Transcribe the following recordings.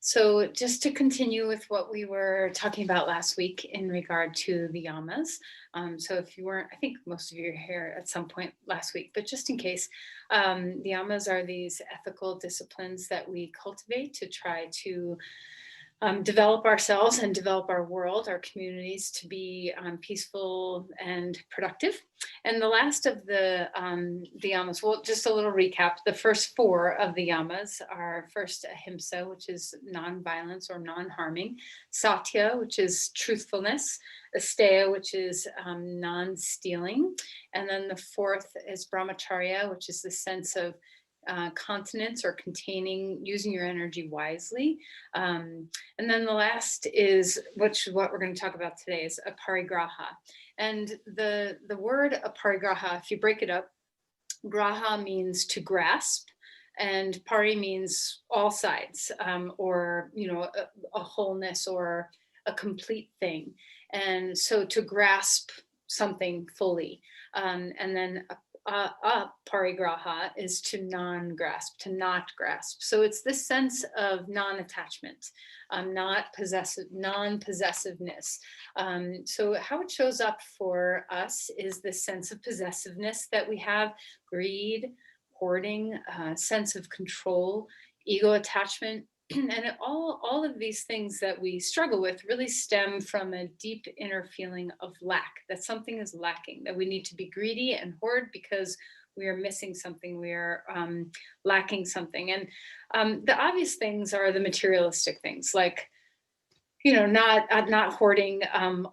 So just to continue with what we were talking about last week in regard to the yamas. So if you weren't, I think most of you are here at some point last week, but just in case, the yamas are these ethical disciplines that we cultivate to try to develop ourselves and develop our world, our communities to be peaceful and productive. And the last of the yamas, well, just a little recap. The first four of the yamas are first ahimsa, which is non-violence or non-harming, satya, which is truthfulness, asteya, which is non-stealing, and then the fourth is brahmacharya, which is the sense of continence or containing, using your energy wisely. And then the last is, which is what we're going to talk about today, is aparigraha. And the word aparigraha, if you break it up, graha means to grasp, and pari means all sides, or a wholeness or a complete thing. And so to grasp something fully, and then parigraha is to non-grasp, to not grasp. So it's this sense of non-attachment, not possessive, non-possessiveness. So how it shows up for us is this sense of possessiveness that we have: greed, hoarding, sense of control, ego attachment. And all of these things that we struggle with really stem from a deep inner feeling of lack, that something is lacking, that we need to be greedy and hoard because we are missing something, we are lacking something. And the obvious things are the materialistic things, like not hoarding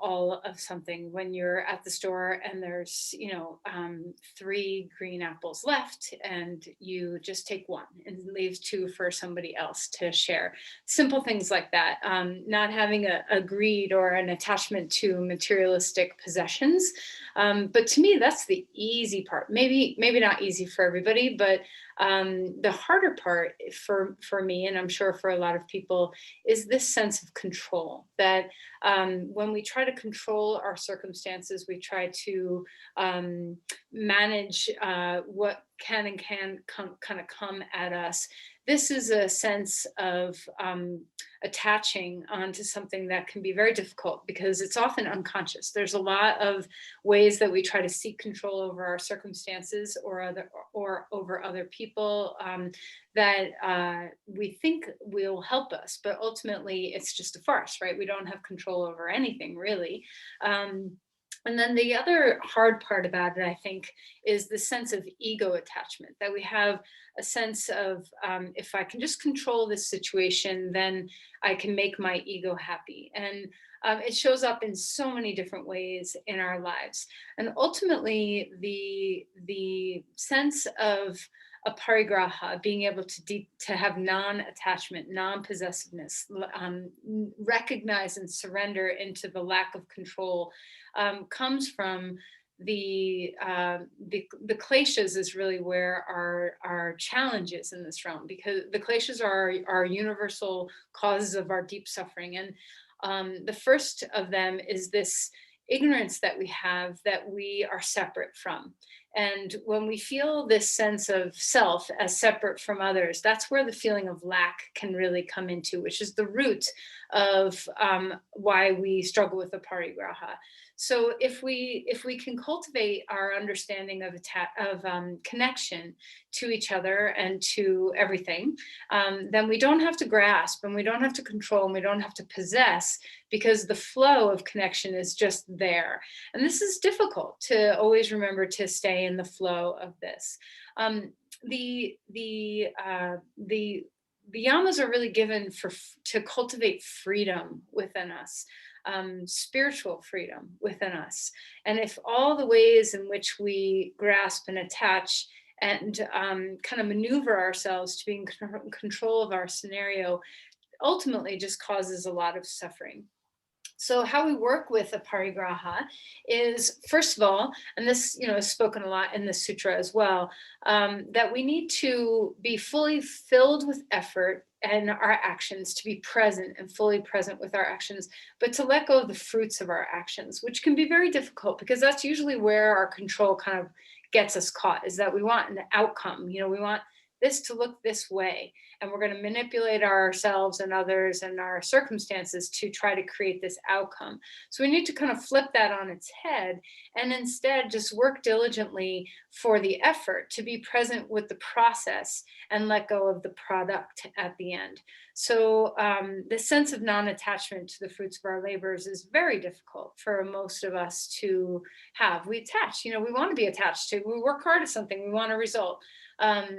all of something when you're at the store and there's 3 green apples left and you just take one and leave 2 for somebody else to share. Simple things like that. Not having a greed or an attachment to materialistic possessions. But to me, that's the easy part. Maybe not easy for everybody, but the harder part for me, and I'm sure for a lot of people, is this sense of control, that when we try to control our circumstances, we try to manage what can and can't kind of come at us. This is a sense of attaching onto something that can be very difficult because it's often unconscious. There's a lot of ways that we try to seek control over our circumstances or over other people that we think will help us, but ultimately it's just a farce, right? We don't have control over anything really. And then the other hard part about it, I think, is the sense of ego attachment, that we have a sense of, if I can just control this situation, then I can make my ego happy. And it shows up in so many different ways in our lives. And ultimately, the sense of aparigraha, being able to have non-attachment, non-possessiveness, recognize and surrender into the lack of control, comes from the kleshas is really where our challenge is in this realm, because the kleshas are universal causes of our deep suffering. And the first of them is this ignorance that we have that we are separate from. And when we feel this sense of self as separate from others, that's where the feeling of lack can really come into, which is the root of why we struggle with aparigraha. So if we can cultivate our understanding of connection to each other and to everything, then we don't have to grasp and we don't have to control and we don't have to possess, because the flow of connection is just there. And this is difficult to always remember, to stay in the flow of this. The yamas are really given to cultivate freedom within us. Spiritual freedom within us. And if all the ways in which we grasp and attach and kind of maneuver ourselves to be in control of our scenario, ultimately just causes a lot of suffering. So how we work with aparigraha is, first of all, and this is spoken a lot in the sutra as well, that we need to be fully filled with effort and our actions, to be present and fully present with our actions, but to let go of the fruits of our actions, which can be very difficult because that's usually where our control kind of gets us caught, is that we want an outcome. We want this to look this way. And we're going to manipulate ourselves and others and our circumstances to try to create this outcome. So we need to kind of flip that on its head and instead just work diligently for the effort, to be present with the process and let go of the product at the end. So the sense of non-attachment to the fruits of our labors is very difficult for most of us to have. We attach, we want to be attached to, we work hard at something, we want a result.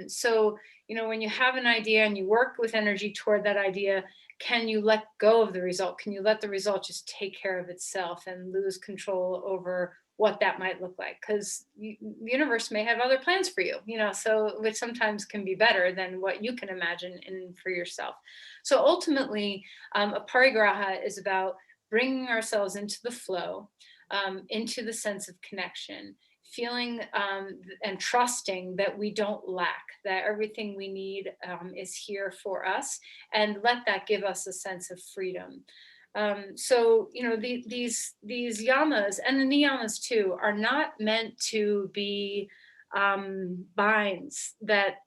So, when you have an idea and you work with energy toward that idea, can you let go of the result? Can you let the result just take care of itself and lose control over what that might look like? Because the universe may have other plans for you, so which sometimes can be better than what you can imagine in for yourself. So ultimately, aparigraha is about bringing ourselves into the flow, into the sense of connection, feeling and trusting that we don't lack, that everything we need is here for us, and let that give us a sense of freedom. So these yamas and the niyamas too are not meant to be binds that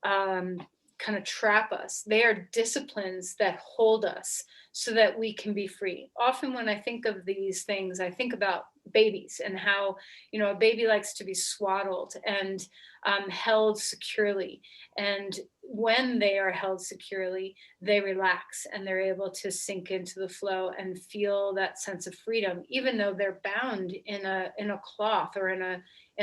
kind of trap us. They are disciplines that hold us so that we can be free. Often when I think of these things, I think about babies and how, a baby likes to be swaddled and held securely. And when they are held securely, they relax and they're able to sink into the flow and feel that sense of freedom, even though they're bound in a cloth or in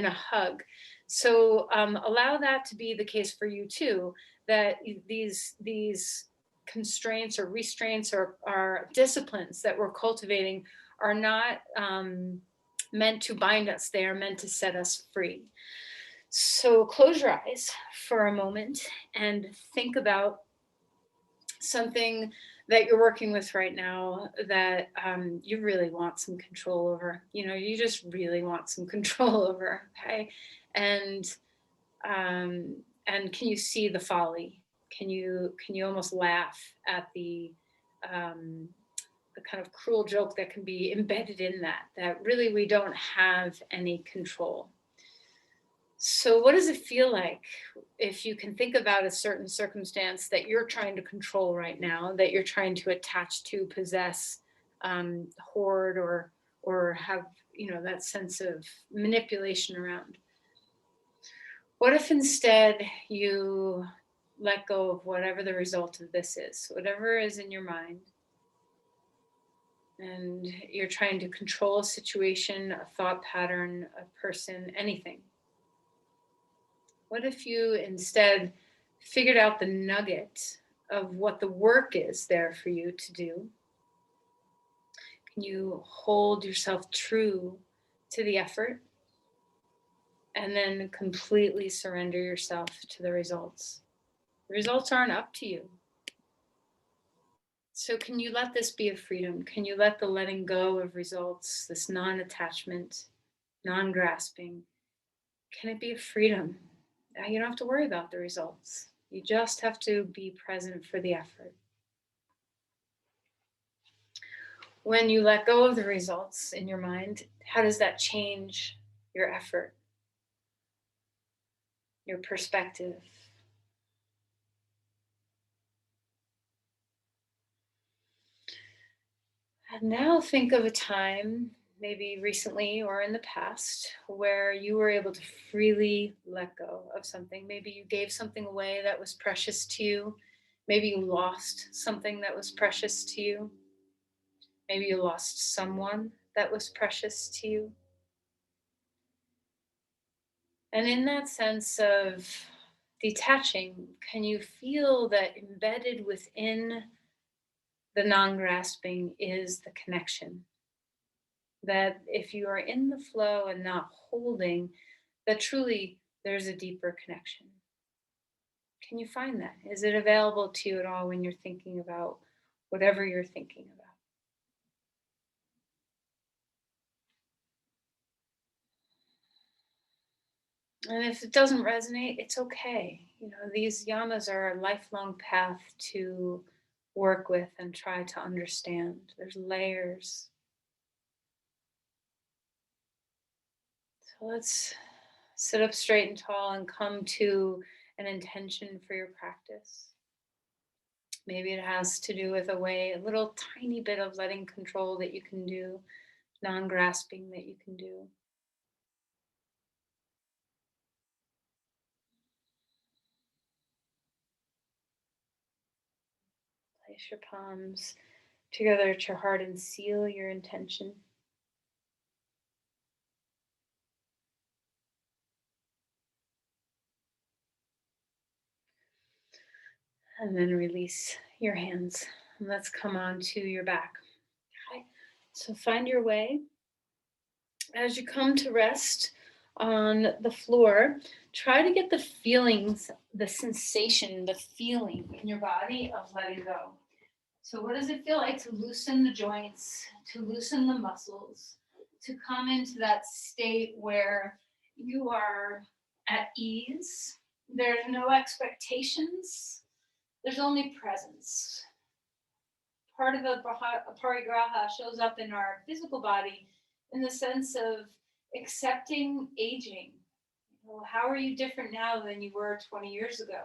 a hug. So allow that to be the case for you too, that these constraints or restraints or disciplines that we're cultivating are not meant to bind us. They are meant to set us free. So close your eyes for a moment and think about something that you're working with right now that you really want some control over. You just really want some control over. Okay, and can you see the folly? Can you almost laugh at the kind of cruel joke that can be embedded in that really we don't have any control? So what does it feel like if you can think about a certain circumstance that you're trying to control right now, that you're trying to attach to, possess, hoard, or have, that sense of manipulation around? What if instead you let go of whatever the result of this is, whatever is in your mind, and you're trying to control a situation, a thought pattern, a person, anything? What if you instead figured out the nugget of what the work is there for you to do? Can you hold yourself true to the effort and then completely surrender yourself to the results? The results aren't up to you. So can you let this be a freedom? Can you let the letting go of results, this non-attachment, non-grasping, can it be a freedom? You don't have to worry about the results. You just have to be present for the effort. When you let go of the results in your mind, how does that change your effort, your perspective? And now think of a time, maybe recently or in the past, where you were able to freely let go of something. Maybe you gave something away that was precious to you. Maybe you lost something that was precious to you. Maybe you lost someone that was precious to you. And in that sense of detaching, can you feel that embedded within the non grasping is the connection? That if you are in the flow and not holding, that truly there's a deeper connection. Can you find that? Is it available to you at all when you're thinking about whatever you're thinking about? And if it doesn't resonate, it's okay. These yamas are a lifelong path to work with and try to understand. There's layers. So let's sit up straight and tall and come to an intention for your practice. Maybe it has to do with a little tiny bit of letting control that you can do, non grasping that you can do. Place your palms together at your heart and seal your intention. And then release your hands. And let's come on to your back. Okay. So find your way. As you come to rest on the floor, try to get the feelings, the sensation, the feeling in your body of letting go. So, what does it feel like to loosen the joints, to loosen the muscles, to come into that state where you are at ease? There's no expectations, there's only presence. Part of the Aparigraha shows up in our physical body in the sense of accepting aging. Well, how are you different now than you were 20 years ago?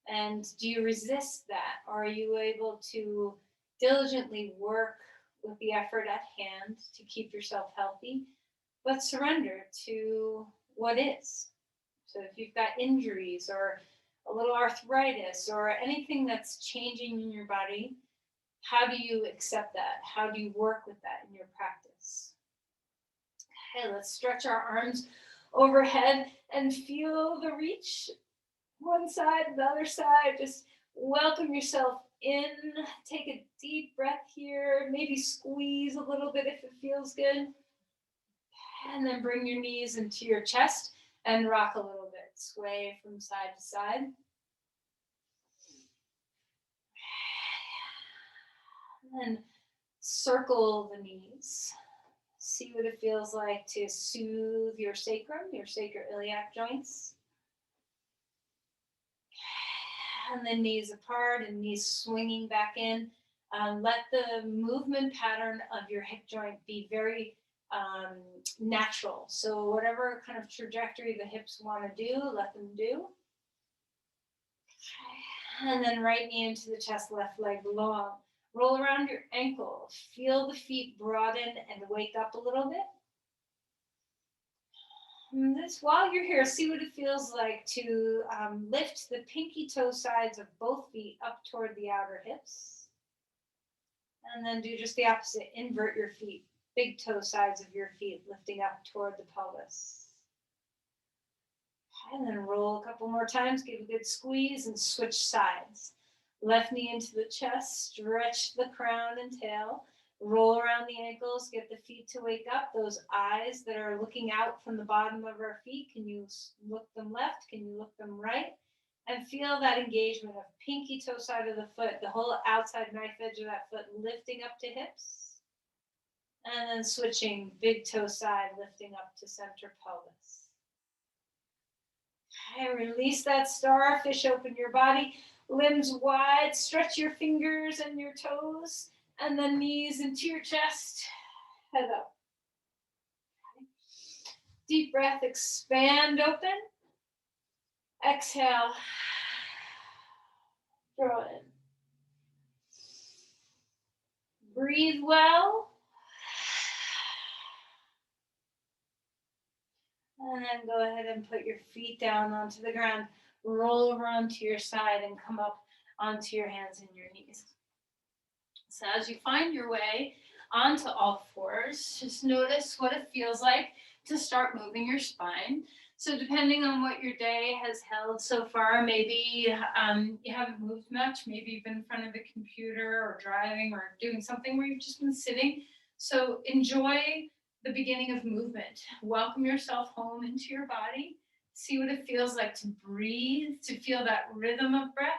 And do you resist that? Or are you able to diligently work with the effort at hand to keep yourself healthy, but surrender to what is? So if you've got injuries or a little arthritis or anything that's changing in your body, how do you accept that? How do you work with that in your practice? Okay, let's stretch our arms overhead and feel the reach. One side, the other side. Just welcome yourself in. Take a deep breath here. Maybe squeeze a little bit if it feels good. And then bring your knees into your chest and rock a little bit. Sway from side to side. And then circle the knees. See what it feels like to soothe your sacrum, your sacroiliac joints. And then knees apart and knees swinging back in. Let the movement pattern of your hip joint be very natural. So whatever kind of trajectory the hips want to do, let them do. And then right knee into the chest, left leg long. Roll around your ankle. Feel the feet broaden and wake up a little bit. And this, while you're here, see what it feels like to lift the pinky toe sides of both feet up toward the outer hips. And then do just the opposite. Invert your feet. Big toe sides of your feet lifting up toward the pelvis. And then roll a couple more times. Give a good squeeze and switch sides. Left knee into the chest. Stretch the crown and tail. Roll around the ankles, get the feet to wake up. Those eyes that are looking out from the bottom of our feet, can you look them left? Can you look them right? And feel that engagement of pinky toe side of the foot, the whole outside knife edge of that foot lifting up to hips. And then switching, big toe side lifting up to center pelvis. Okay, release that starfish, open your body, limbs wide, stretch your fingers and your toes. And then knees into your chest, head up. Deep breath, expand open. Exhale, draw in. Breathe well. And then go ahead and put your feet down onto the ground. Roll over onto your side and come up onto your hands and your knees. So as you find your way onto all fours, just notice what it feels like to start moving your spine. So depending on what your day has held so far, maybe you haven't moved much, maybe you've been in front of the computer or driving or doing something where you've just been sitting. So enjoy the beginning of movement. Welcome yourself home into your body. See what it feels like to breathe, to feel that rhythm of breath.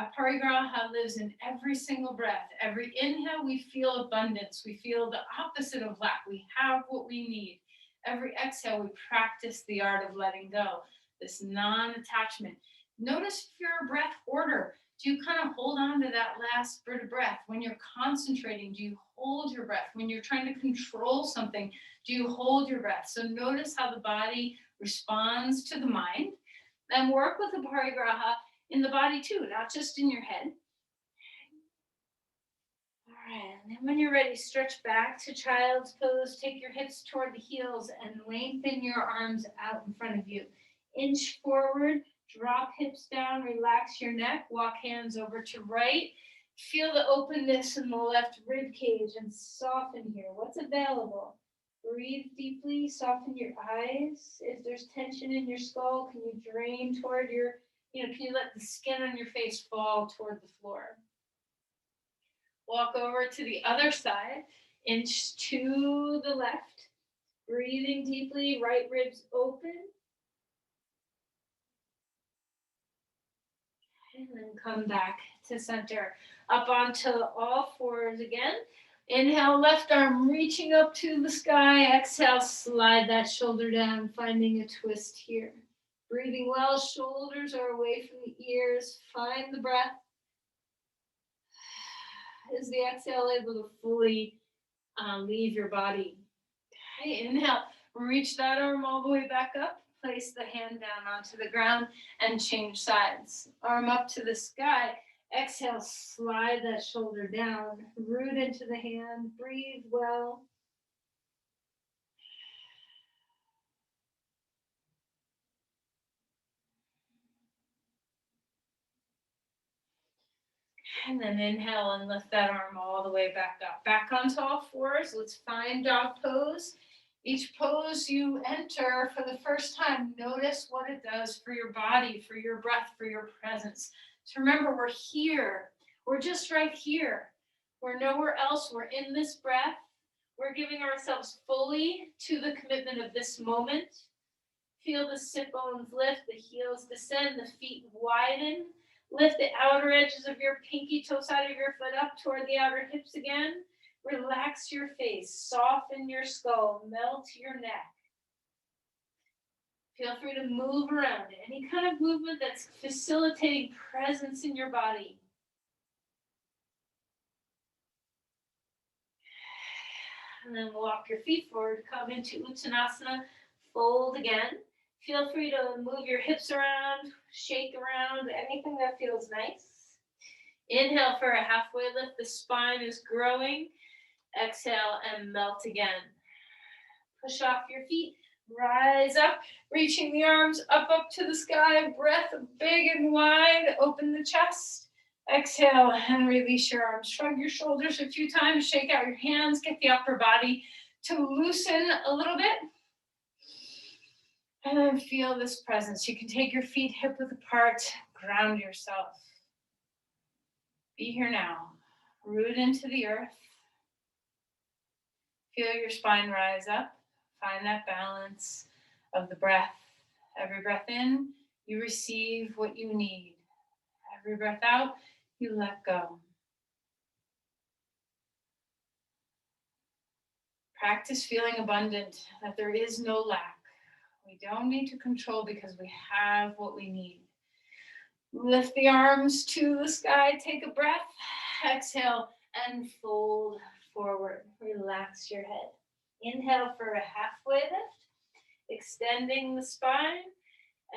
Aparigraha lives in every single breath. Every inhale, we feel abundance. We feel the opposite of lack. We have what we need. Every exhale, we practice the art of letting go, this non-attachment. Notice your breath order. Do you kind of hold on to that last bit of breath? When you're concentrating, do you hold your breath? When you're trying to control something, do you hold your breath? So notice how the body responds to the mind. Then work with Aparigraha in the body too, not just in your head. All right, and then when you're ready, stretch back to child's pose. Take your hips toward the heels and lengthen your arms out in front of you. Inch forward, drop hips down, relax your neck, walk hands over to right. Feel the openness in the left rib cage and soften here. What's available? Breathe deeply, soften your eyes. If there's tension in your skull, can you drain toward your, can you let the skin on your face fall toward the floor? Walk over to the other side, inch to the left, breathing deeply, right ribs open. And then come back to center, up onto all fours again. Inhale, left arm reaching up to the sky. Exhale, slide that shoulder down, finding a twist here. Breathing well, shoulders are away from the ears. Find the breath. Is the exhale able to fully leave your body? Okay, inhale, reach that arm all the way back up. Place the hand down onto the ground and change sides. Arm up to the sky. Exhale, slide that shoulder down. Root into the hand. Breathe well. And then inhale and lift that arm all the way back up. Back onto all fours. Let's find dog pose. Each pose you enter for the first time, notice what it does for your body, for your breath, for your presence. So remember, we're here. We're just right here. We're nowhere else. We're in this breath. We're giving ourselves fully to the commitment of this moment. Feel the sit bones lift, the heels descend, the feet widen. Lift the outer edges of your pinky toe side of your foot up toward the outer hips again. Relax your face, soften your skull, melt your neck. Feel free to move around. Any kind of movement that's facilitating presence in your body. And then walk your feet forward, come into Uttanasana, fold again. Feel free to move your hips around, shake around, anything that feels nice. Inhale for a halfway lift, the spine is growing. Exhale and melt again. Push off your feet, rise up, reaching the arms up to the sky, breath big and wide, open the chest. Exhale and release your arms. Shrug your shoulders a few times, shake out your hands, get the upper body to loosen a little bit. And then feel this presence. You can take your feet hip width apart, ground yourself. Be here now. Root into the earth. Feel your spine rise up. Find that balance of the breath. Every breath in, you receive what you need. Every breath out, you let go. Practice feeling abundant, that there is no lack. We don't need to control because we have what we need. Lift the arms to the sky, take a breath, exhale, and fold forward. Relax your head. Inhale for a halfway lift, extending the spine.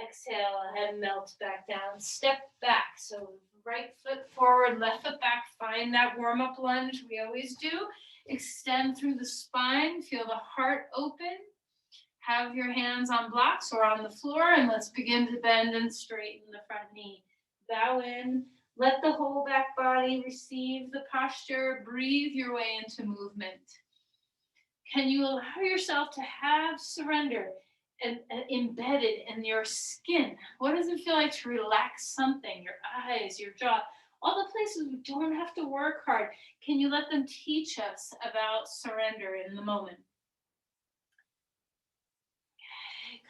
Exhale and melt back down. Step back. So right foot forward, left foot back. Find that warm-up lunge we always do. Extend through the spine. Feel the heart open. Have your hands on blocks or on the floor, and let's begin to bend and straighten the front knee. Bow in. Let the whole back body receive the posture. Breathe your way into movement. Can you allow yourself to have surrender and embedded in your skin? What does it feel like to relax something? Your eyes, your jaw, all the places we don't have to work hard. Can you let them teach us about surrender in the moment?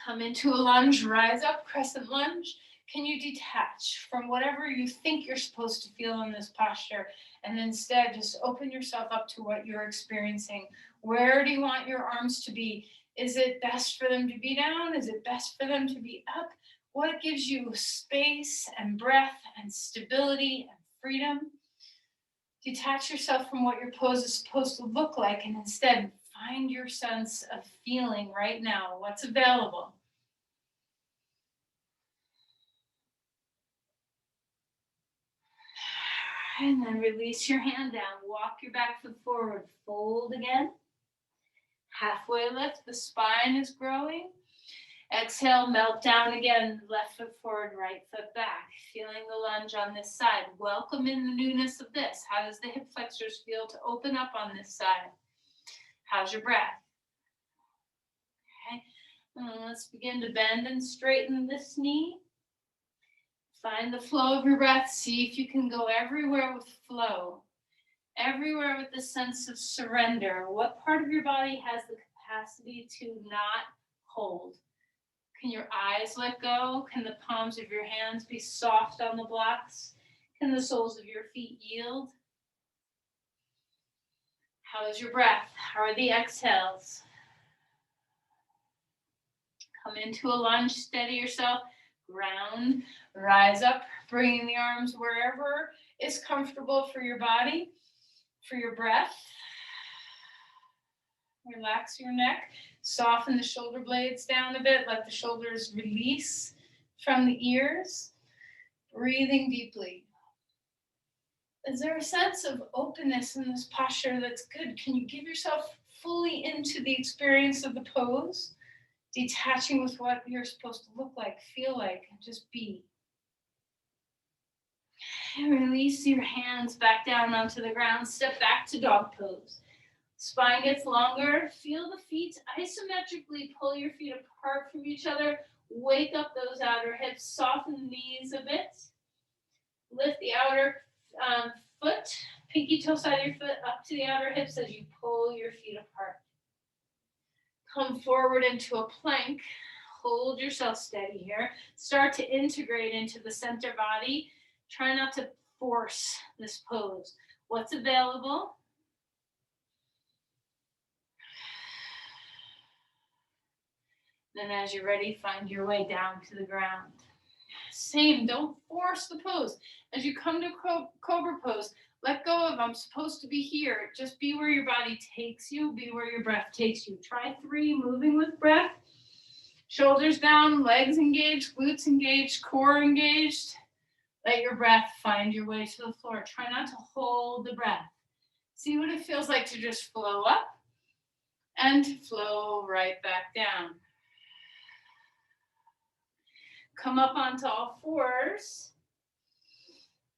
Come into a lunge, rise up, crescent lunge. Can you detach from whatever you think you're supposed to feel in this posture and instead just open yourself up to what you're experiencing? Where do you want your arms to be? Is it best for them to be down? Is it best for them to be up? What gives you space and breath and stability and freedom? Detach yourself from what your pose is supposed to look like and instead find your sense of feeling right now, what's available. And then release your hand down. Walk your back foot forward. Fold again. Halfway lift. The spine is growing. Exhale, melt down again. Left foot forward, right foot back. Feeling the lunge on this side. Welcome in the newness of this. How does the hip flexors feel to open up on this side? How's your breath? Okay. Let's begin to bend and straighten this knee. Find the flow of your breath. See if you can go everywhere with flow. Everywhere with the sense of surrender. What part of your body has the capacity to not hold? Can your eyes let go? Can the palms of your hands be soft on the blocks? Can the soles of your feet yield? How is your breath? How are the exhales? Come into a lunge, steady yourself, ground, rise up, bringing the arms wherever is comfortable for your body, for your breath. Relax your neck, soften the shoulder blades down a bit, let the shoulders release from the ears, breathing deeply. Is there a sense of openness in this posture that's good? Can you give yourself fully into the experience of the pose? Detaching with what you're supposed to look like, feel like, and just be. And release your hands back down onto the ground. Step back to dog pose. Spine gets longer. Feel the feet isometrically. Pull your feet apart from each other. Wake up those outer hips. Soften the knees a bit. Lift the outer foot, pinky toe side of your foot up to the outer hips as you pull your feet apart. Come forward into a plank. Hold yourself steady here. Start to integrate into the center body. Try not to force this pose. What's available? Then as you're ready, find your way down to the ground. Same, don't force the pose. As you come to cobra pose, let go of I'm supposed to be here. Just be where your body takes you. Be where your breath takes you. Try 3, moving with breath. Shoulders down, legs engaged, glutes engaged, core engaged. Let your breath find your way to the floor. Try not to hold the breath. See what it feels like to just flow up and flow right back down. Come up onto all fours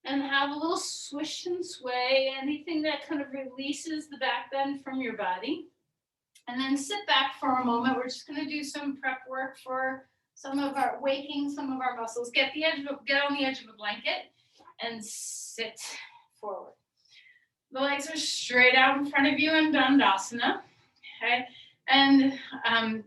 and have a little swish and sway, anything that kind of releases the back bend from your body. And then sit back for a moment. We're just going to do some prep work for waking some of our muscles. Get on the edge of a blanket and sit forward. The legs are straight out in front of you in Dandasana. Okay, and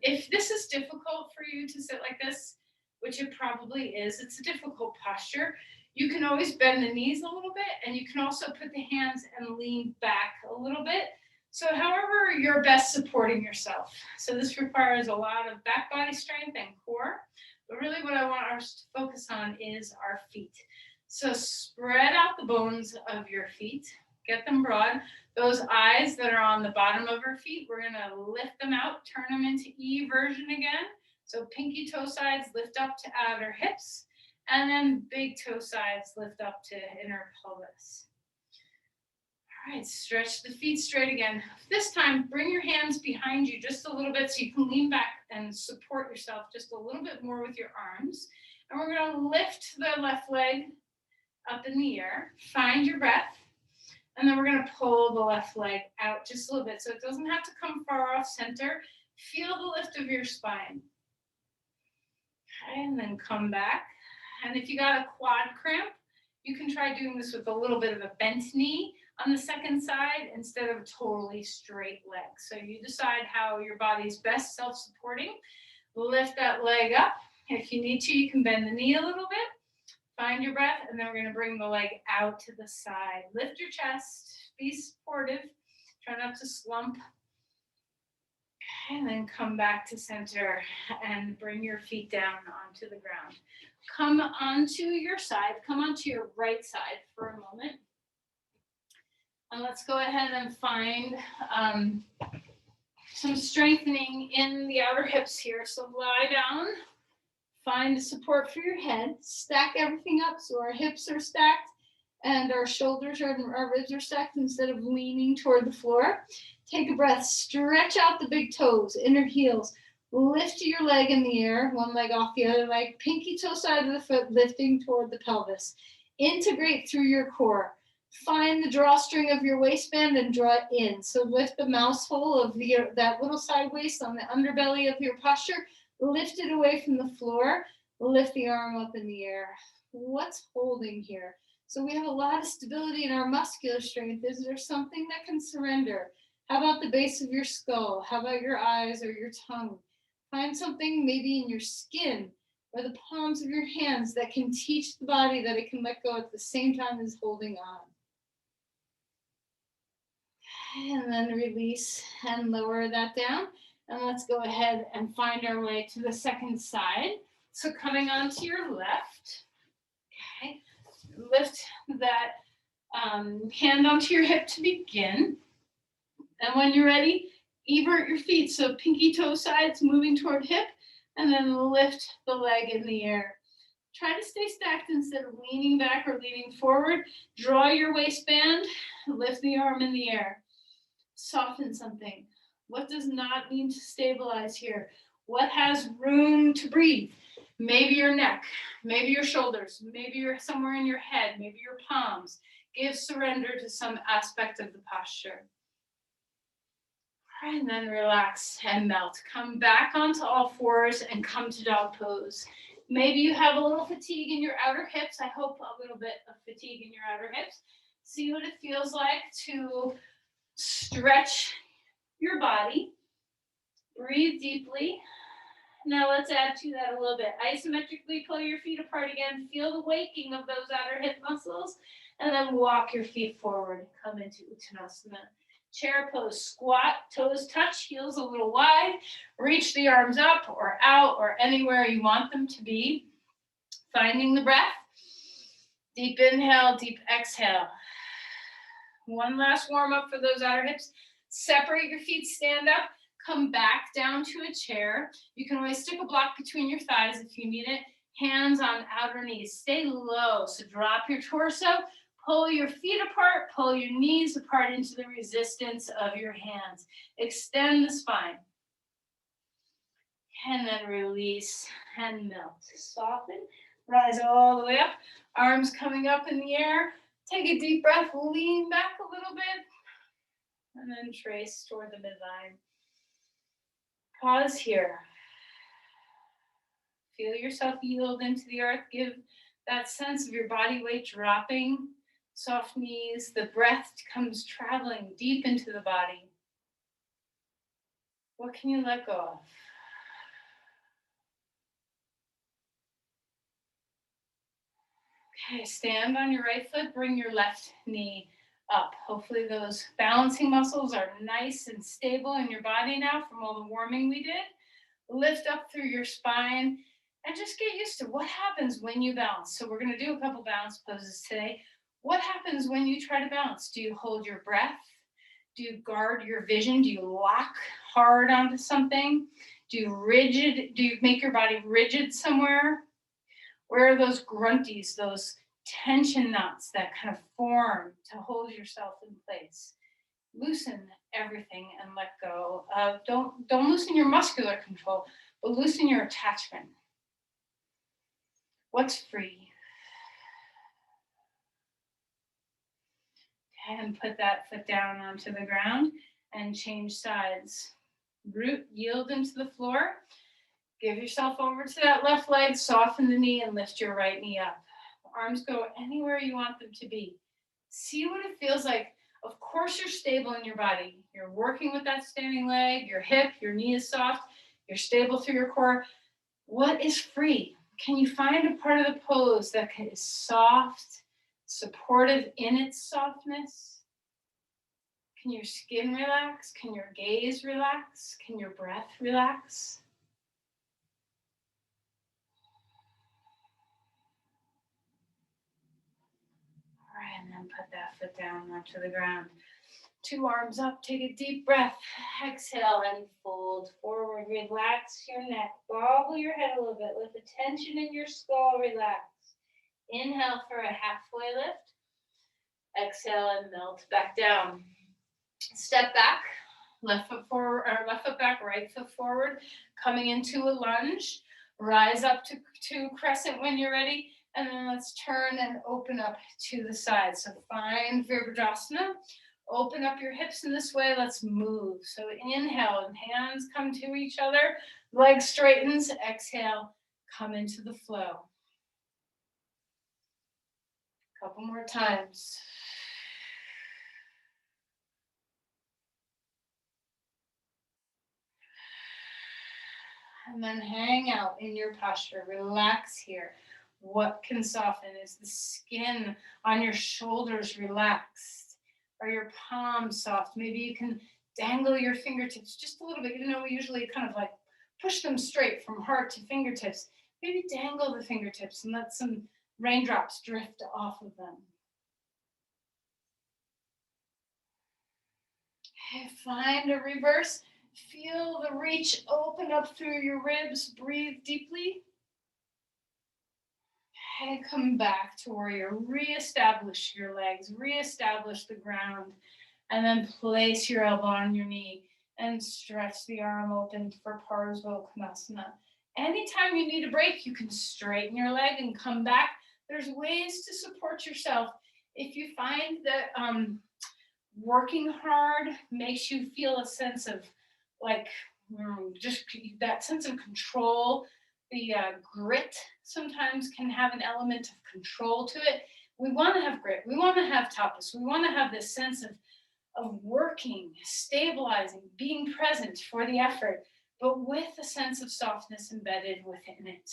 if this is difficult for you to sit like this, which it probably is, it's a difficult posture. You can always bend the knees a little bit, and you can also put the hands and lean back a little bit. So however you're best supporting yourself. So this requires a lot of back body strength and core, but really what I want us to focus on is our feet. So spread out the bones of your feet, get them broad. Those eyes that are on the bottom of our feet, we're gonna lift them out, turn them into E version again. So pinky toe sides lift up to outer hips, and then big toe sides lift up to inner pelvis. All right, stretch the feet straight again. This time, bring your hands behind you just a little bit so you can lean back and support yourself just a little bit more with your arms. And we're gonna lift the left leg up in the air, find your breath, and then we're gonna pull the left leg out just a little bit so it doesn't have to come far off center. Feel the lift of your spine. Okay, and then come back. And if you got a quad cramp, you can try doing this with a little bit of a bent knee on the second side instead of a totally straight leg. So you decide how your body's best self-supporting. Lift that leg up. If you need to, you can bend the knee a little bit. Find your breath, and then we're going to bring the leg out to the side. Lift your chest. Be supportive. Try not to slump. And then come back to center and bring your feet down onto the ground. Come onto your side. Come onto your right side for a moment. And let's go ahead and find some strengthening in the outer hips here. So lie down. Find support for your head. Stack everything up so our hips are stacked and our shoulders and our ribs are stacked instead of leaning toward the floor. Take a breath, stretch out the big toes, inner heels. Lift your leg in the air, one leg off the other leg, pinky toe side of the foot lifting toward the pelvis. Integrate through your core. Find the drawstring of your waistband and draw it in. So lift the mouse hole of that little side waist on the underbelly of your posture. Lift it away from the floor. Lift the arm up in the air. What's holding here? So we have a lot of stability in our muscular strength. Is there something that can surrender? How about the base of your skull? How about your eyes or your tongue? Find something maybe in your skin or the palms of your hands that can teach the body that it can let go at the same time as holding on. And then release and lower that down. And let's go ahead and find our way to the second side. So coming onto your left, okay, lift that hand onto your hip to begin. And when you're ready, evert your feet. So pinky toe sides moving toward hip, and then lift the leg in the air. Try to stay stacked instead of leaning back or leaning forward. Draw your waistband, lift the arm in the air. Soften something. What does not need to stabilize here? What has room to breathe? Maybe your neck, maybe your shoulders, maybe you're somewhere in your head, maybe your palms. Give surrender to some aspect of the posture. And then relax and melt. Come back onto all fours and come to dog pose. Maybe you have a little fatigue in your outer hips. I hope a little bit of fatigue in your outer hips. See what it feels like to stretch your body. Breathe deeply. Now let's add to that a little bit. Isometrically pull your feet apart again. Feel the waking of those outer hip muscles. And then walk your feet forward. Come into Uttanasana. Chair pose, squat, toes touch, heels a little wide. Reach the arms up or out or anywhere you want them to be. Finding the breath. Deep inhale, deep exhale. One last warm up for those outer hips. Separate your feet, stand up, come back down to a chair. You can always stick a block between your thighs if you need it. Hands on outer knees. Stay low, so drop your torso. Pull your feet apart, pull your knees apart into the resistance of your hands. Extend the spine. And then release and melt. Soften, rise all the way up. Arms coming up in the air. Take a deep breath, lean back a little bit. And then trace toward the midline. Pause here. Feel yourself yield into the earth. Give that sense of your body weight dropping. Soft knees, the breath comes traveling deep into the body. What can you let go of? Okay, stand on your right foot, bring your left knee up. Hopefully those balancing muscles are nice and stable in your body now from all the warming we did. Lift up through your spine and just get used to what happens when you balance. So we're going to do a couple balance poses today. What happens when you try to balance? Do you hold your breath? Do you guard your vision? Do you lock hard onto something? Do you make your body rigid somewhere? Where are those grunties, those tension knots that kind of form to hold yourself in place? Loosen everything and let go. Don't loosen your muscular control, but loosen your attachment. What's free? And put that foot down onto the ground and change sides. Root, yield into the floor. Give yourself over to that left leg, soften the knee and lift your right knee up. Arms go anywhere you want them to be. See what it feels like. Of course you're stable in your body. You're working with that standing leg, your hip, your knee is soft, you're stable through your core. What is free? Can you find a part of the pose that is soft, supportive in its softness? Can your skin relax? Can your gaze relax? Can your breath relax? All right, and then put that foot down onto the ground. 2 arms up, take a deep breath. Exhale and fold forward. Relax your neck. Bobble your head a little bit. Let the tension in your skull relax. Inhale for a halfway lift. Exhale and melt back down. Step back, left foot forward, or left foot back, right foot forward, coming into a lunge. Rise up to crescent when you're ready, and then let's turn and open up to the side. So find Virabhadrasana. Open up your hips in this way. Let's move. So inhale, and hands come to each other. Leg straightens. Exhale, come into the flow. Couple more times. And then hang out in your posture. Relax here. What can soften? Is the skin on your shoulders relaxed? Are your palms soft? Maybe you can dangle your fingertips just a little bit. Even though we usually kind of like push them straight from heart to fingertips. Maybe dangle the fingertips and let some raindrops drift off of them. Okay, find a reverse. Feel the reach open up through your ribs. Breathe deeply. And come back to warrior. Reestablish your legs. Reestablish the ground. And then place your elbow on your knee and stretch the arm open for Parasvakonasana. Anytime you need a break, you can straighten your leg and come back. There's ways to support yourself. If you find that working hard makes you feel a sense of like just that sense of control, the grit sometimes can have an element of control to it. We want to have grit. We want to have tapas. We want to have this sense of working, stabilizing, being present for the effort, but with a sense of softness embedded within it.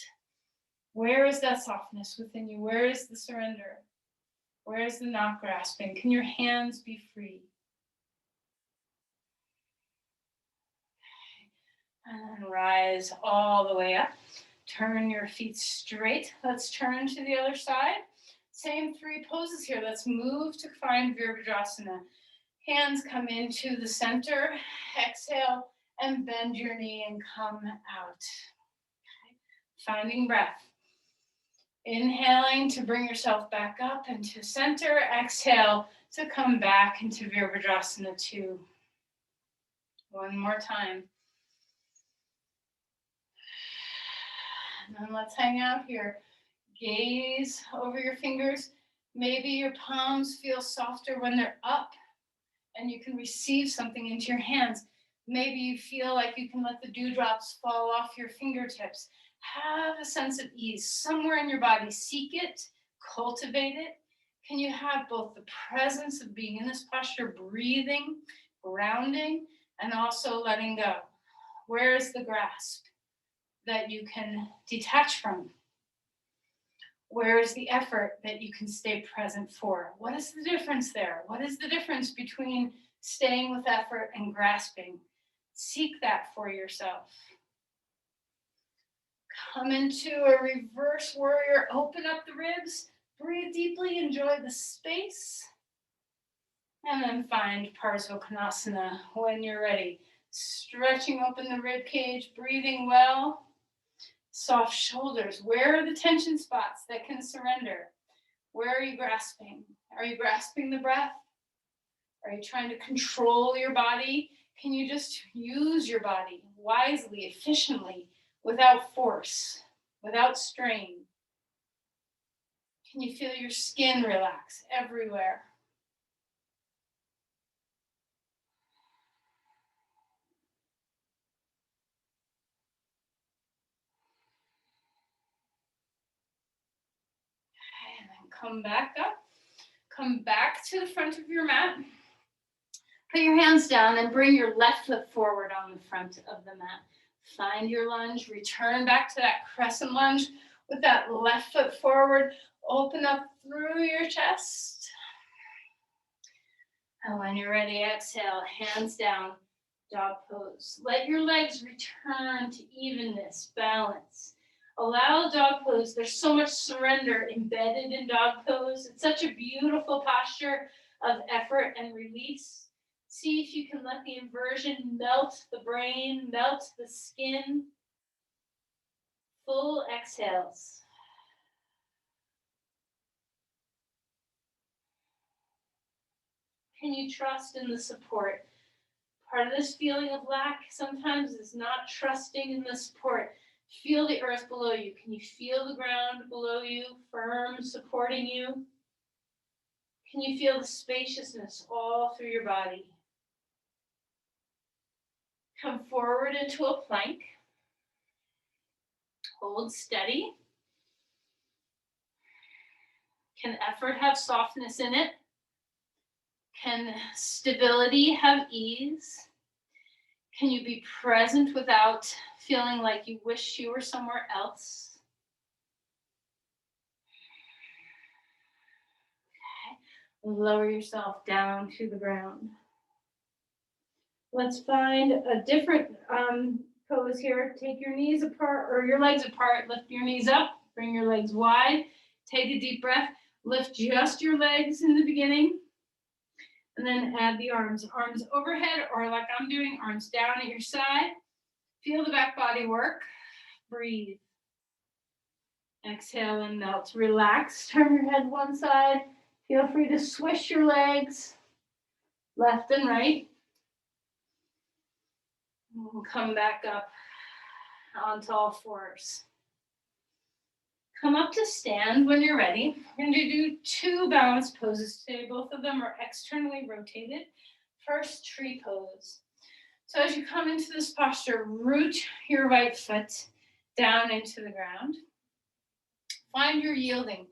Where is that softness within you? Where is the surrender? Where is the not grasping? Can your hands be free? And then rise all the way up. Turn your feet straight. Let's turn to the other side. Same three poses here. Let's move to find Virabhadrasana. Hands come into the center. Exhale and bend your knee and come out. Okay. Finding breath. Inhaling to bring yourself back up into center. Exhale to come back into Virabhadrasana 2. One more time. And then let's hang out here. Gaze over your fingers. Maybe your palms feel softer when they're up and you can receive something into your hands. Maybe you feel like you can let the dewdrops fall off your fingertips. Have a sense of ease somewhere in your body. Seek it, cultivate it. Can you have both the presence of being in this posture, breathing, grounding, and also letting go? Where is the grasp that you can detach from? Where is the effort that you can stay present for? What is the difference there? What is the difference between staying with effort and grasping? Seek that for yourself. Come into a reverse warrior. Open up the ribs. Breathe deeply. Enjoy the space. And then find Parasvakonasana when you're ready. Stretching open the rib cage. Breathing well. Soft shoulders. Where are the tension spots that can surrender? Where are you grasping? Are you grasping the breath? Are you trying to control your body? Can you just use your body wisely, efficiently, without force, without strain? Can you feel your skin relax everywhere? And then come back up. Come back to the front of your mat. Put your hands down and bring your left foot forward on the front of the mat. Find your lunge. Return back to that crescent lunge with that left foot forward. Open up through your chest. And when you're ready, exhale, hands down, dog pose. Let your legs return to evenness, balance. Allow dog pose. There's so much surrender embedded in dog pose. It's such a beautiful posture of effort and release. See if you can let the inversion melt the brain, melt the skin. Full exhales. Can you trust in the support? Part of this feeling of lack sometimes is not trusting in the support. Feel the earth below you. Can you feel the ground below you, firm, supporting you? Can you feel the spaciousness all through your body? Come forward into a plank. Hold steady. Can effort have softness in it? Can stability have ease? Can you be present without feeling like you wish you were somewhere else? Okay. Lower yourself down to the ground. Let's find a different pose here. Take your knees apart or your legs apart. Lift your knees up. Bring your legs wide. Take a deep breath. Lift just your legs in the beginning. And then add the arms. Arms overhead or like I'm doing, arms down at your side. Feel the back body work. Breathe. Exhale and melt. Relax. Turn your head one side. Feel free to swish your legs left and right. We'll come back up onto all fours. Come up to stand when you're ready. We're going to do two balance poses today. Both of them are externally rotated. First, tree pose. So as you come into this posture, root your right foot down into the ground. Find your yielding.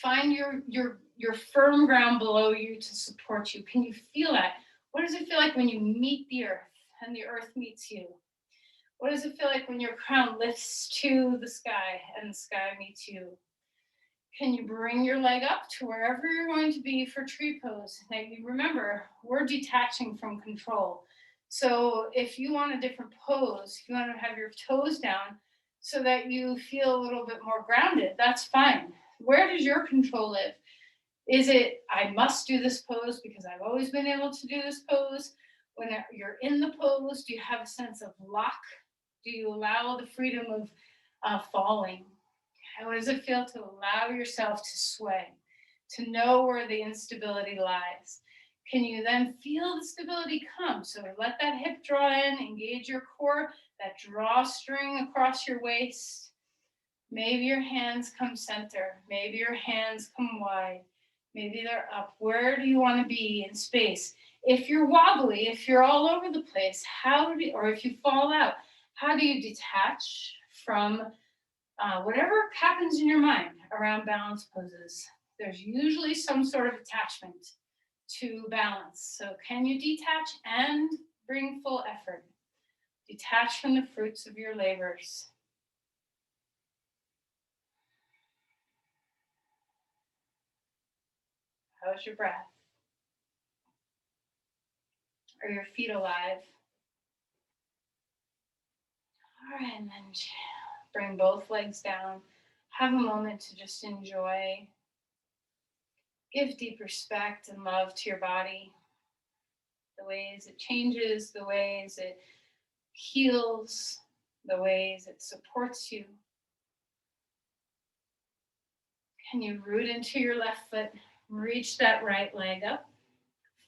Find your firm ground below you to support you. Can you feel that? What does it feel like when you meet the earth and the earth meets you? What does it feel like when your crown lifts to the sky and the sky meets you? Can you bring your leg up to wherever you're going to be for tree pose? Now you remember, we're detaching from control. So if you want a different pose, if you want to have your toes down so that you feel a little bit more grounded, that's fine. Where does your control live? Is it, I must do this pose because I've always been able to do this pose? When you're in the pose, do you have a sense of lock? Do you allow the freedom of falling? How does it feel to allow yourself to sway, to know where the instability lies? Can you then feel the stability come? So let that hip draw in, engage your core, that drawstring across your waist. Maybe your hands come center. Maybe your hands come wide. Maybe they're up. Where do you want to be in space? If you're wobbly, if you're all over the place, or if you fall out, how do you detach from whatever happens in your mind around balance poses? There's usually some sort of attachment to balance. So can you detach and bring full effort? Detach from the fruits of your labors. How's your breath? Are your feet alive? All right, and then bring both legs down. Have a moment to just enjoy. Give deep respect and love to your body. The ways it changes, the ways it heals, the ways it supports you. Can you root into your left foot? Reach that right leg up.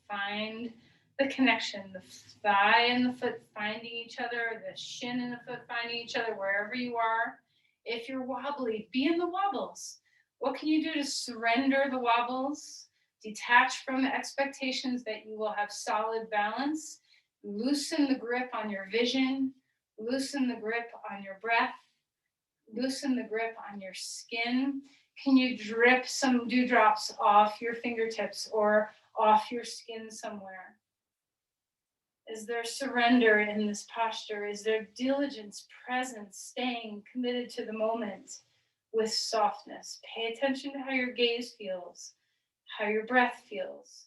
Find the connection, the thigh and the foot finding each other, the shin and the foot finding each other wherever you are. If you're wobbly, be in the wobbles. What can you do to surrender the wobbles? Detach from the expectations that you will have solid balance. Loosen the grip on your vision. Loosen the grip on your breath. Loosen the grip on your skin. Can you drip some dewdrops off your fingertips or off your skin somewhere? Is there surrender in this posture? Is there diligence, presence, staying committed to the moment with softness? Pay attention to how your gaze feels, how your breath feels.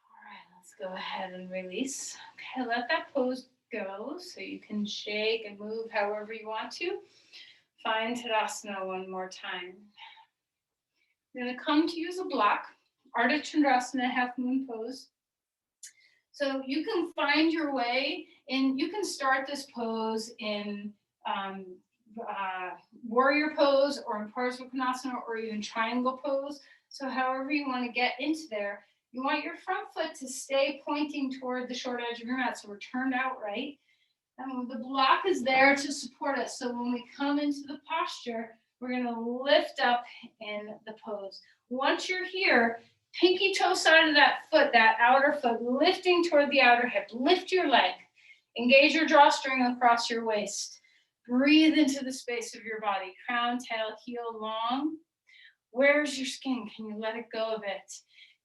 All right, let's go ahead and release. Okay, let that pose go so you can shake and move however you want to. Find Tadasana one more time. You're going to come to use a block, Ardha Chandrasana, half moon pose. So you can find your way, and you can start this pose in warrior pose or in Uttanasana or even triangle pose. So however you want to get into there, you want your front foot to stay pointing toward the short edge of your mat. So we're turned out right. And the block is there to support us. So when we come into the posture, we're going to lift up in the pose. Once you're here, pinky toe side of that foot, that outer foot, lifting toward the outer hip. Lift your leg. Engage your drawstring across your waist. Breathe into the space of your body. Crown, tail, heel long. Where's your skin? Can you let it go a bit?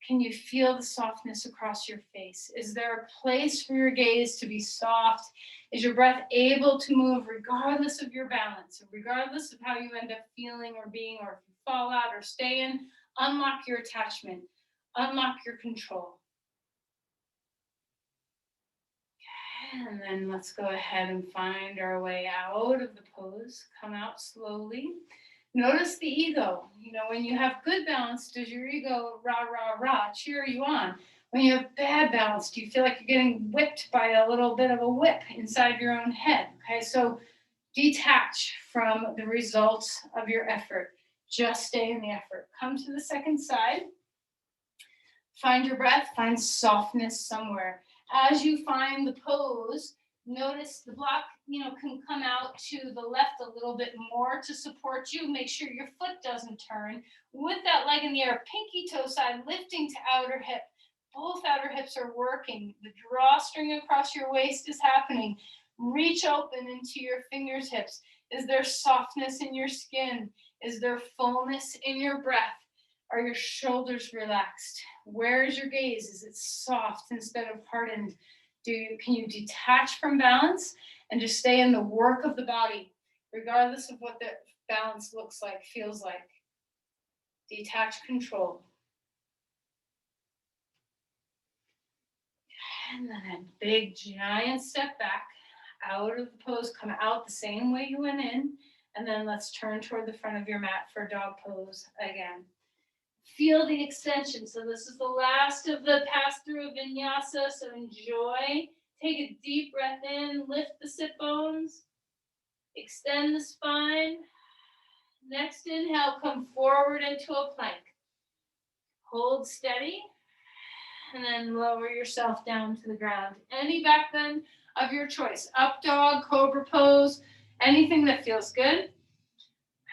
Can you feel the softness across your face? Is there a place for your gaze to be soft? Is your breath able to move regardless of your balance, regardless of how you end up feeling or being, or if you fall out or stay in? Unlock your attachment. Unlock your control. Okay, and then let's go ahead and find our way out of the pose. Come out slowly. Notice the ego. You know, when you have good balance, does your ego rah, rah, rah, cheer you on? When you have bad balance, do you feel like you're getting whipped by a little bit of a whip inside your own head? Okay, so detach from the results of your effort. Just stay in the effort. Come to the second side. Find your breath, find softness somewhere. As you find the pose, notice the block, can come out to the left a little bit more to support you. Make sure your foot doesn't turn. With that leg in the air, pinky toe side lifting to outer hip. Both outer hips are working. The drawstring across your waist is happening. Reach open into your fingertips. Is there softness in your skin? Is there fullness in your breath? Are your shoulders relaxed? Where is your gaze? Is it soft instead of hardened? Can you detach from balance and just stay in the work of the body, regardless of what the balance looks like, feels like? Detach, control. And then a big giant step back out of the pose. Come out the same way you went in. And then let's turn toward the front of your mat for dog pose again. Feel the extension. So this is the last of the pass through of vinyasa. So enjoy. Take a deep breath in. Lift the sit bones. Extend the spine. Next inhale, come forward into a plank. Hold steady. And then lower yourself down to the ground. Any back bend of your choice. Up dog, cobra pose, anything that feels good.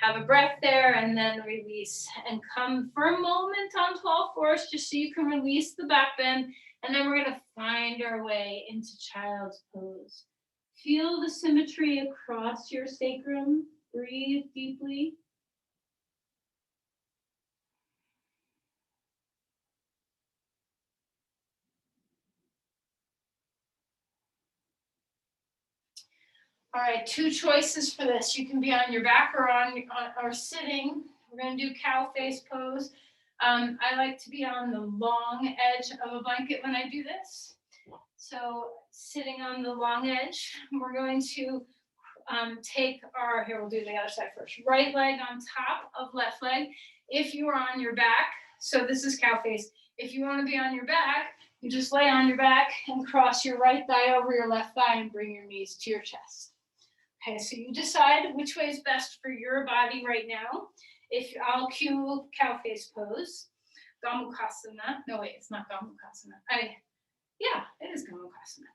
Have a breath there and then release. And come for a moment onto all fours just so you can release the back bend. And then we're going to find our way into child's pose. Feel the symmetry across your sacrum. Breathe deeply. All right, two choices for this. You can be on your back or sitting. We're going to do cow face pose. I like to be on the long edge of a blanket when I do this. So sitting on the long edge, we're going to take here we'll do the other side first. Right leg on top of left leg. If you are on your back, so this is cow face. If you want to be on your back, you just lay on your back and cross your right thigh over your left thigh and bring your knees to your chest. Okay, so you decide which way is best for your body right now. I'll cue cow face pose. Gomukhasana. No, wait, it's not Gomukhasana. Yeah, it is Gomukhasana.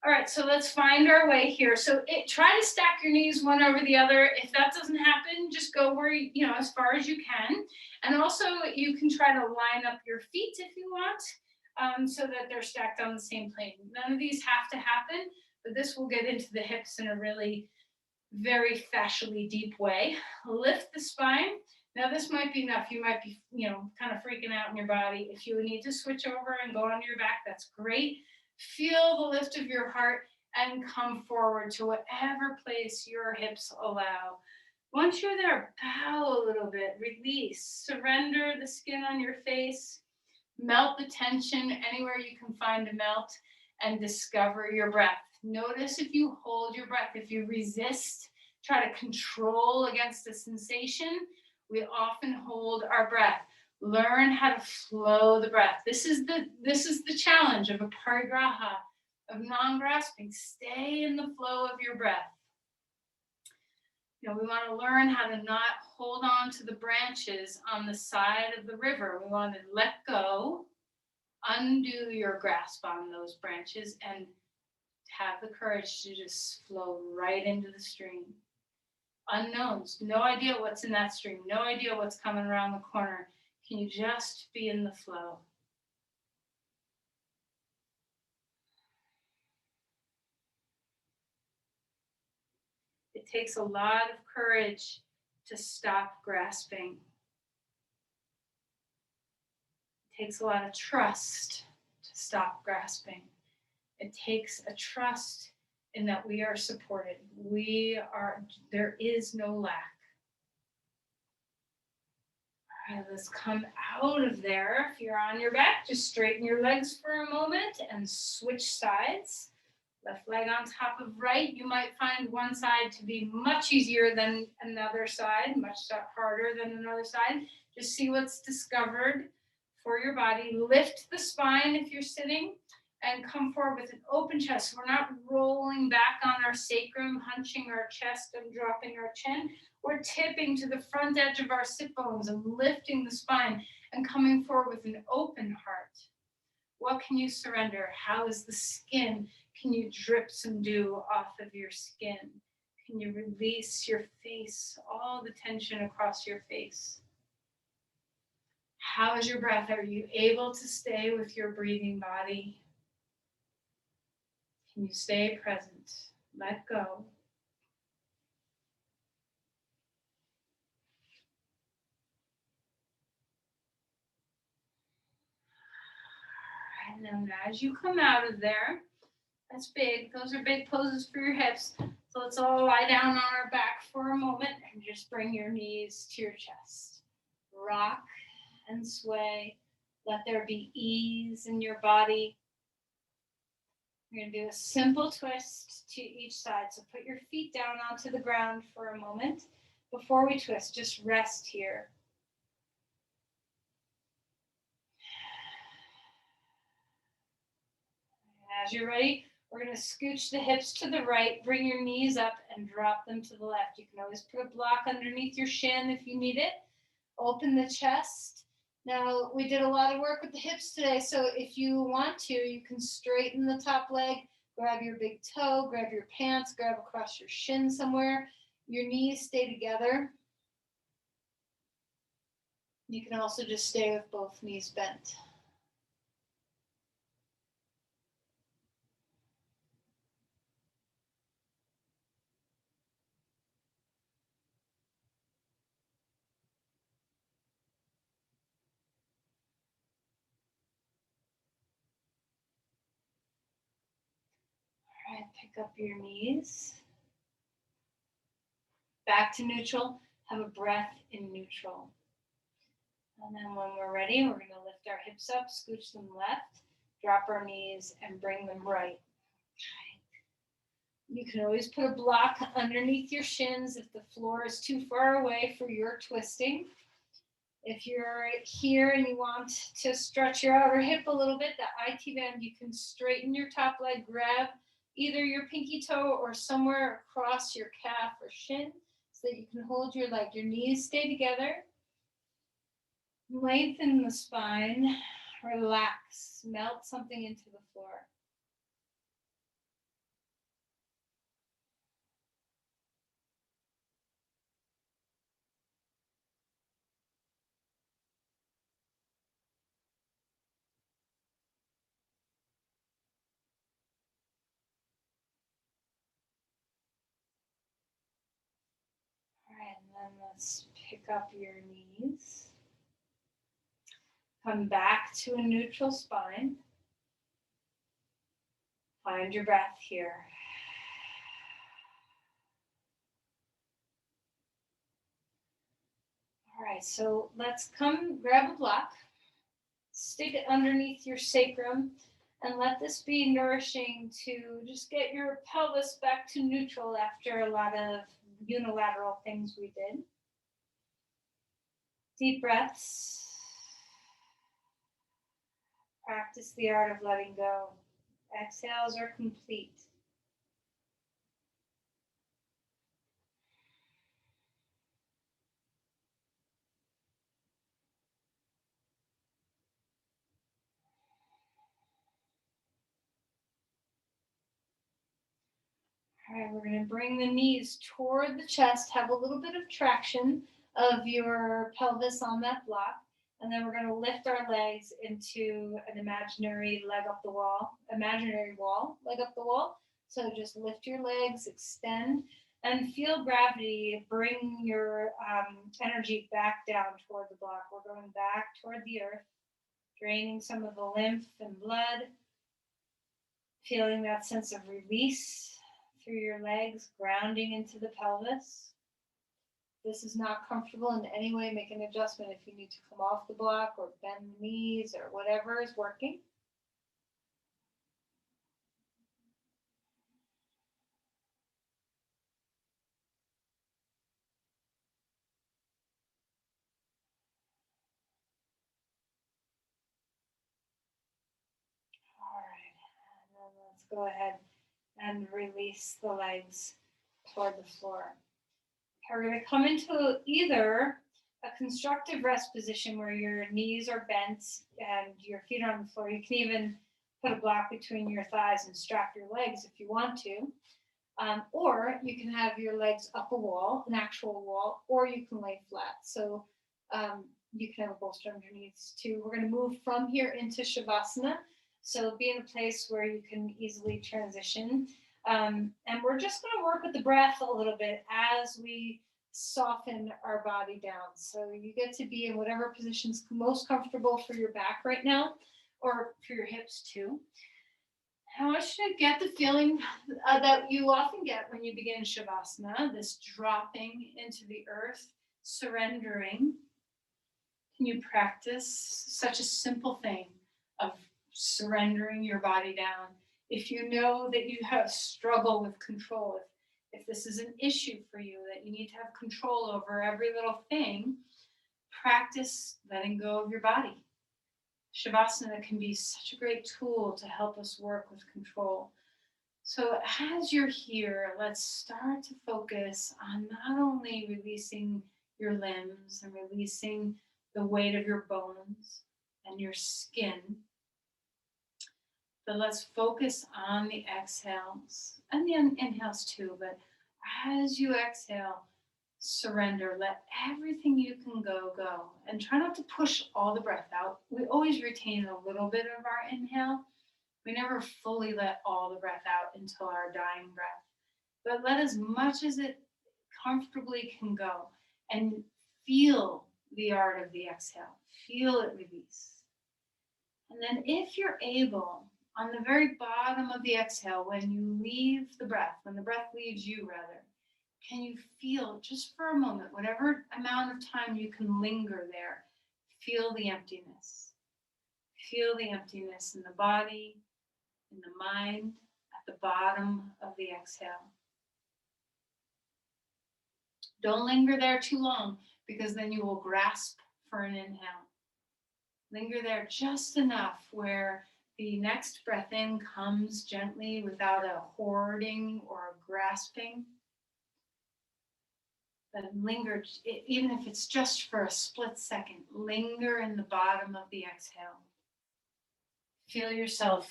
All right, so let's find our way here. So try to stack your knees one over the other. If that doesn't happen, just go where, as far as you can. And also you can try to line up your feet if you want, so that they're stacked on the same plane. None of these have to happen, but this will get into the hips in a really very fascially deep way. Lift the spine. Now this might be enough. You might be, kind of freaking out in your body. If you need to switch over and go onto your back, that's great. Feel the lift of your heart and come forward to whatever place your hips allow. Once you're there, bow a little bit, release, surrender the skin on your face, melt the tension anywhere you can find to melt, and discover your breath. Notice if you hold your breath, if you resist, try to control against the sensation, we often hold our breath. Learn how to flow the breath. This is the challenge of Aparigraha, of non-grasping. Stay in the flow of your breath. We want to learn how to not hold on to the branches on the side of the river. We want to let go, undo your grasp on those branches, and have the courage to just flow right into the stream. Unknowns, no idea what's in that stream, no idea what's coming around the corner. Can you just be in the flow? It takes a lot of courage to stop grasping. It takes a lot of trust to stop grasping. It takes a trust in that we are supported. There is no lack. All right, let's come out of there. If you're on your back, just straighten your legs for a moment and switch sides. Left leg on top of right. You might find one side to be much easier than another side, much harder than another side. Just see what's discovered for your body. Lift the spine if you're sitting and come forward with an open chest. We're not rolling back on our sacrum, hunching our chest and dropping our chin. We're tipping to the front edge of our sit bones and lifting the spine and coming forward with an open heart. What can you surrender? How is the skin? Can you drip some dew off of your skin? Can you release your face, all the tension across your face? How is your breath? Are you able to stay with your breathing body? Can you stay present? Let go. And then as you come out of there, that's big. Those are big poses for your hips. So let's all lie down on our back for a moment and just bring your knees to your chest. Rock and sway. Let there be ease in your body. We're going to do a simple twist to each side. So put your feet down onto the ground for a moment. Before we twist, just rest here. As you're ready, we're going to scooch the hips to the right, bring your knees up and drop them to the left. You can always put a block underneath your shin if you need it. Open the chest. Now, we did a lot of work with the hips today, so if you want to, you can straighten the top leg, grab your big toe, grab your pants, grab across your shin somewhere. Your knees stay together. You can also just stay with both knees bent. All right, pick up your knees. Back to neutral. Have a breath in neutral. And then when we're ready, we're going to lift our hips up, scooch them left, drop our knees, and bring them right. You can always put a block underneath your shins if the floor is too far away for your twisting. If you're here and you want to stretch your outer hip a little bit, the IT band, you can straighten your top leg, grab either your pinky toe or somewhere across your calf or shin so that you can hold your leg. Your knees stay together. Lengthen the spine, relax, melt something into the floor. All right, and then let's pick up your knees. Come back to a neutral spine. Find your breath here. All right, so let's come grab a block, stick it underneath your sacrum, and let this be nourishing to just get your pelvis back to neutral after a lot of unilateral things we did. Deep breaths. Practice the art of letting go. Exhales are complete. All right, we're going to bring the knees toward the chest, have a little bit of traction of your pelvis on that block, and then we're going to lift our legs into an imaginary leg up the wall, leg up the wall. So just lift your legs, extend, and feel gravity bring your energy back down toward the block. We're going back toward the earth, draining some of the lymph and blood, feeling that sense of release through your legs, grounding into the pelvis. If this is not comfortable in any way, make an adjustment if you need to come off the block or bend the knees or whatever is working. All right, and then let's go ahead and release the legs toward the floor. We're going to come into either a constructive rest position where your knees are bent and your feet are on the floor. You can even put a block between your thighs and strap your legs if you want to. Or you can have your legs up a wall, an actual wall, or you can lay flat. So you can have a bolster underneath too. We're going to move from here into Shavasana. So be in a place where you can easily transition. And we're just going to work with the breath a little bit as we soften our body down. So you get to be in whatever position's most comfortable for your back right now, or for your hips too. I want you to get the feeling that you often get when you begin Shavasana, this dropping into the earth, surrendering. Can you practice such a simple thing of surrendering your body down? If you know that you have struggle with control, if this is an issue for you, that you need to have control over every little thing, practice letting go of your body. Shavasana can be such a great tool to help us work with control. So as you're here, let's start to focus on not only releasing your limbs and releasing the weight of your bones and your skin, but let's focus on the exhales and the inhales too. But as you exhale, surrender, let everything you can go, and try not to push all the breath out. We always retain a little bit of our inhale. We never fully let all the breath out until our dying breath, but let as much as it comfortably can go, and feel the art of the exhale. Feel it release. And then if you're able, on the very bottom of the exhale, when you leave the breath, when the breath leaves you rather, can you feel just for a moment, whatever amount of time you can linger there, feel the emptiness. Feel the emptiness in the body, in the mind, at the bottom of the exhale. Don't linger there too long, because then you will grasp for an inhale. Linger there just enough where the next breath in comes gently without a hoarding or a grasping. But linger, even if it's just for a split second, linger in the bottom of the exhale. Feel yourself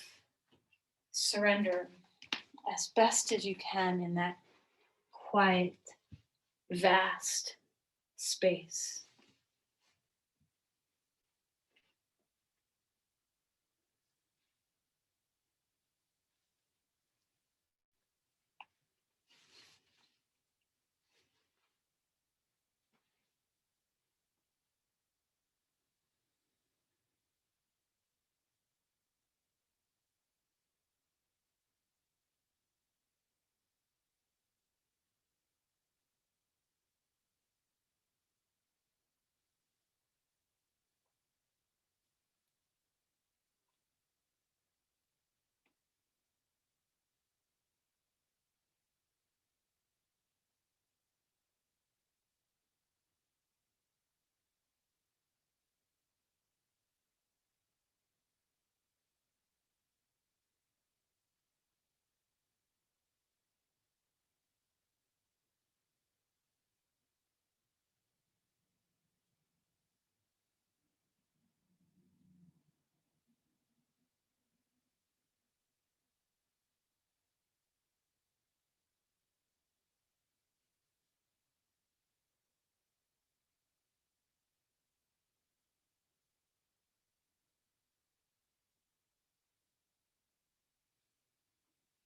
surrender as best as you can in that quiet, vast space.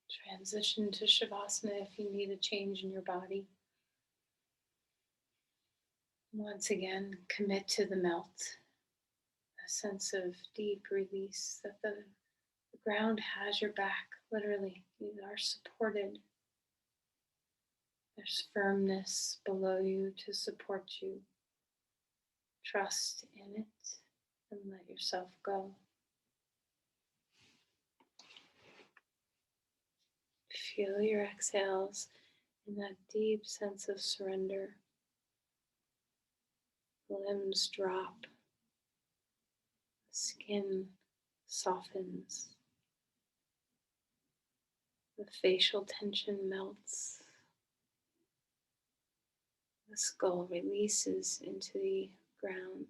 Transition to Shavasana if you need a change in your body. Once again, commit to the melt, a sense of deep release that the ground has your back, literally. You are supported. There's firmness below you to support you. Trust in it and let yourself go. Feel your exhales in that deep sense of surrender. Limbs drop, skin softens, the facial tension melts, the skull releases into the ground.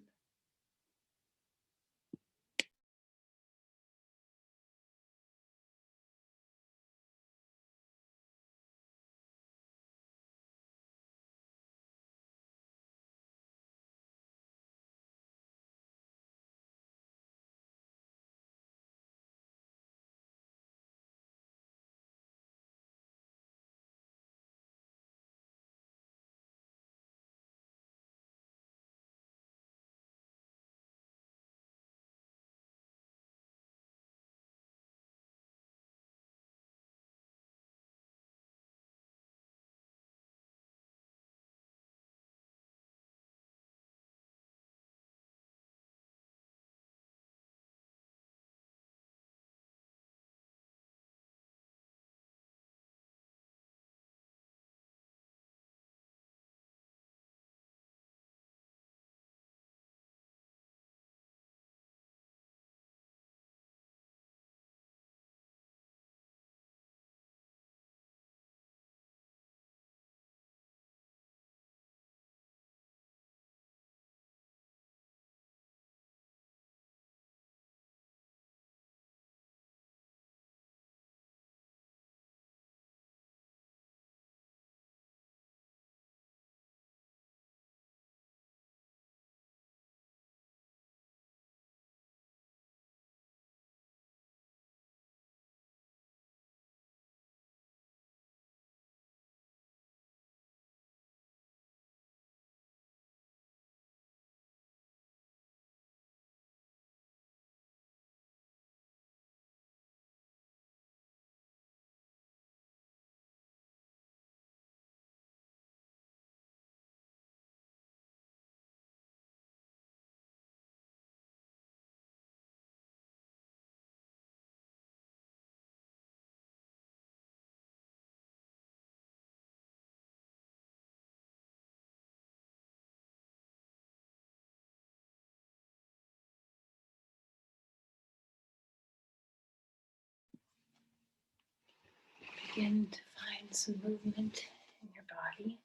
Begin to find some movement in your body.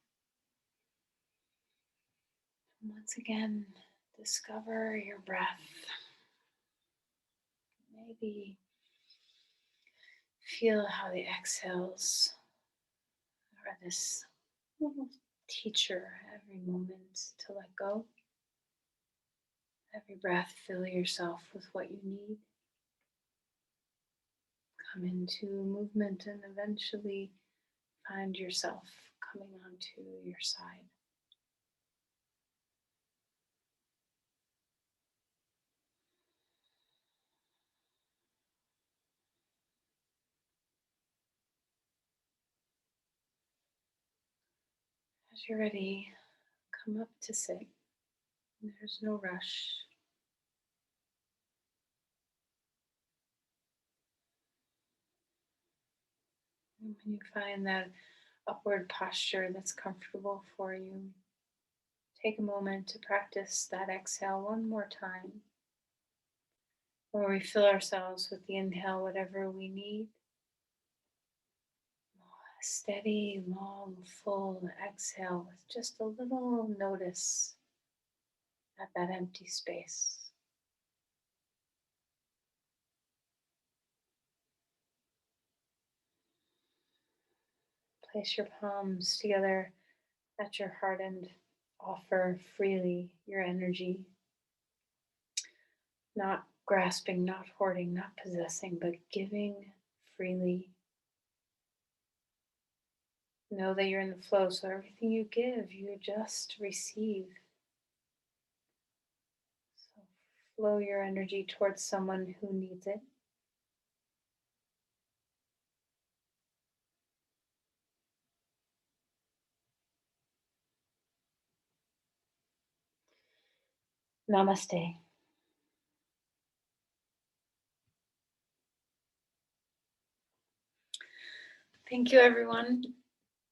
And once again, discover your breath. Maybe feel how the exhales are this little teacher every moment to let go. Every breath, fill yourself with what you need. Come into movement and eventually find yourself coming onto your side. As you're ready, come up to sit. There's no rush. And when you find that upward posture that's comfortable for you, take a moment to practice that exhale one more time, where we fill ourselves with the inhale, whatever we need. A steady, long, full exhale with just a little notice at that empty space. Place your palms together at your heart and offer freely your energy, not grasping, not hoarding, not possessing, but giving freely. Know that you're in the flow, so everything you give, you just receive. So flow your energy towards someone who needs it. Namaste. Thank you, everyone.